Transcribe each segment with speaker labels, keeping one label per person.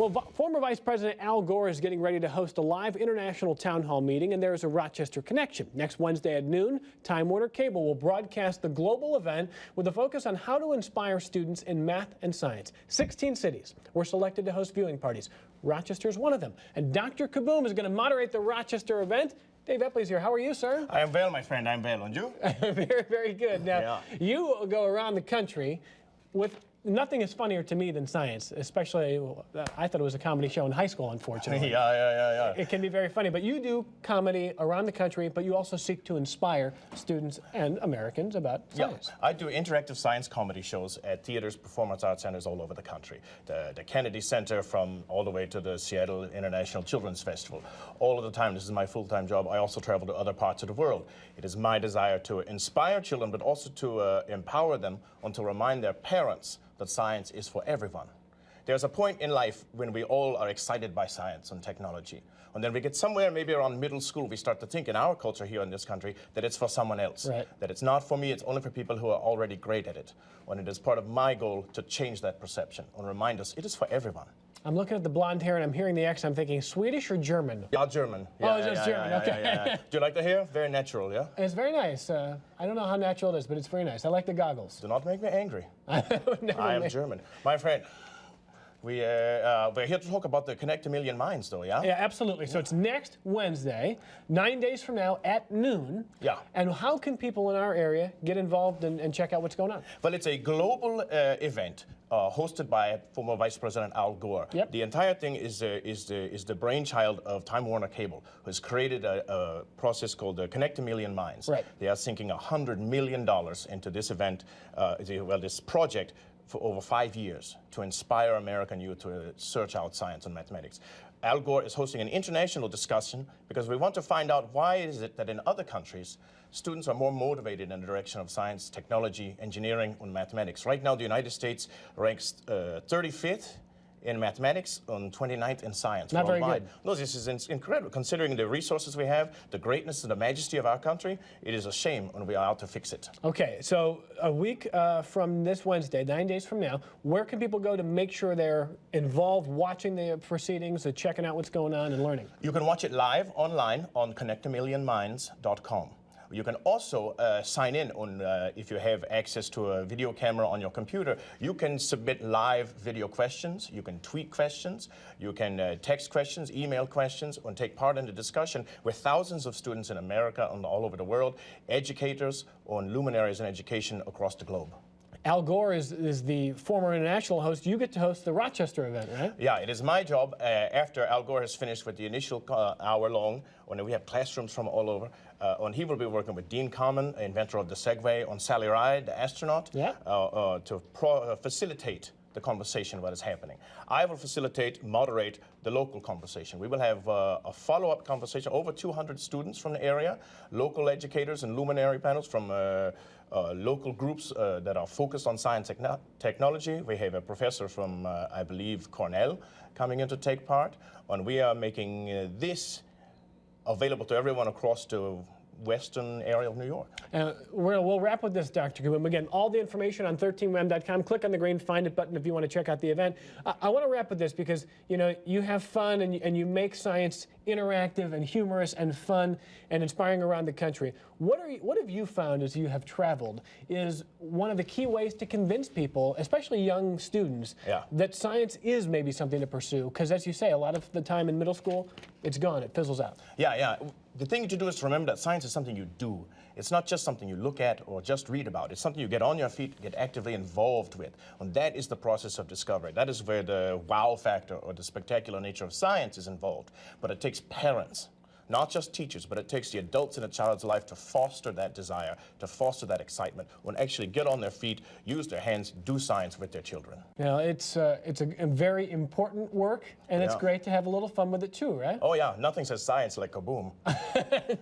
Speaker 1: Well, former Vice President Al Gore is getting ready to host a live international town hall meeting, and there is a Rochester connection. Next Wednesday at noon, Time Warner Cable will broadcast the global event with a focus on how to inspire students in math and science. 16 cities were selected to host viewing parties. Rochester is one of them. And Dr. Kaboom is going to moderate the Rochester event. Dave Epley's here. How are you, sir?
Speaker 2: I am well, my friend. I'm well. And you?
Speaker 1: Very, very good. Now, you go around the country with... Nothing is funnier to me than science, especially, I thought it was a comedy show in high school, unfortunately.
Speaker 2: Yeah.
Speaker 1: It can be very funny, but you do comedy around the country, but you also seek to inspire students and Americans about science.
Speaker 2: I do interactive science comedy shows at theaters, performance arts centers all over the country. The Kennedy Center from all the way to the Seattle International Children's Festival. All of the time, this is my full-time job. I also travel to other parts of the world. It is my desire to inspire children, but also to empower them and to remind their parents that science is for everyone. There's a point in life when we all are excited by science and technology. And then we get somewhere, maybe around middle school, we start to think in our culture here in this country that it's for someone else.
Speaker 1: Right.
Speaker 2: That it's not for me, it's only for people who are already great at it. And it is part of my goal to change that perception and remind us it is for everyone.
Speaker 1: I'm looking at the blonde hair and I'm hearing the accent. I'm thinking Swedish or German?
Speaker 2: Yeah, German.
Speaker 1: It's German. Okay.
Speaker 2: Do you like the hair? Very natural, yeah?
Speaker 1: It's very nice. I don't know how natural it is, but it's very nice. I like the goggles.
Speaker 2: Do not make me angry.
Speaker 1: I
Speaker 2: am German. My friend, we're here to talk about the Connect a Million Minds, though, yeah?
Speaker 1: Yeah, absolutely. So it's next Wednesday, 9 days from now at noon.
Speaker 2: Yeah.
Speaker 1: And how can people in our area get involved and check out what's going on?
Speaker 2: Well, it's a global event hosted by former Vice President Al Gore.
Speaker 1: Yep.
Speaker 2: The entire thing is the brainchild of Time Warner Cable, who has created a process called the Connect a Million Minds.
Speaker 1: Right.
Speaker 2: They are sinking $100 million into this event, this project, for over 5 years to inspire American youth to search out science and mathematics. Al Gore is hosting an international discussion because we want to find out why is it that in other countries students are more motivated in the direction of science, technology, engineering, and mathematics. Right now, the United States ranks 35th in mathematics and 29th in science.
Speaker 1: Not very good.
Speaker 2: No, this is incredible. Considering the resources we have, the greatness and the majesty of our country, it is a shame when we are out to fix it.
Speaker 1: Okay, so a week from this Wednesday, 9 days from now, where can people go to make sure they're involved, watching the proceedings, checking out what's going on and learning?
Speaker 2: You can watch it live online on connectamillionminds.com. You can also sign in on, if you have access to a video camera on your computer, you can submit live video questions, you can tweet questions, you can text questions, email questions, and take part in the discussion with thousands of students in America and all over the world, educators and luminaries in education across the globe.
Speaker 1: Al Gore is the former international host. You get to host the Rochester event, right?
Speaker 2: Yeah, it is my job after Al Gore has finished with the initial hour-long, when we have classrooms from all over, and he will be working with Dean Common, inventor of the Segway, on Sally Ride, the astronaut, to facilitate the conversation what is happening. I will facilitate, moderate the local conversation. We will have a follow-up conversation, over 200 students from the area, local educators and luminary panels from local groups that are focused on science technology. We have a professor from, I believe, Cornell coming in to take part, and we are making this available to everyone across the western area of New York.
Speaker 1: We'll wrap with this, Dr. Kaboom. Again, all the information on 13wem.com. Click on the green Find It button if you want to check out the event. I want to wrap with this because, you know, you have fun and you make science interactive and humorous and fun and inspiring around the country. What have you found as you have traveled is one of the key ways to convince people, especially young students, that science is maybe something to pursue? Because as you say, a lot of the time in middle school, it's gone, it fizzles out.
Speaker 2: Yeah. The thing to do is to remember that science is something you do. It's not just something you look at or just read about. It's something you get on your feet, get actively involved with. And that is the process of discovery. That is where the wow factor or the spectacular nature of science is involved. But it takes parents, not just teachers, but it takes the adults in a child's life to foster that desire, to foster that excitement, and actually get on their feet, use their hands, do science with their children.
Speaker 1: Now, it's a very important work, and it's great to have a little fun with it too, right?
Speaker 2: Oh yeah, nothing says science like Kaboom.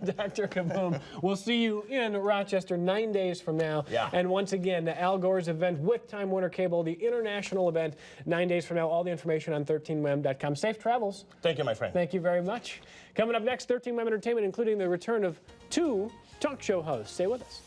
Speaker 1: Dr. Kaboom, we'll see you in Rochester 9 days from now.
Speaker 2: Yeah.
Speaker 1: And once again, Al Gore's event with Time Warner Cable, the international event, 9 days from now. All the information on 13wem.com. Safe travels.
Speaker 2: Thank you, my friend.
Speaker 1: Thank you very much. Coming up next, 13wem Entertainment, including the return of 2 talk show hosts. Stay with us.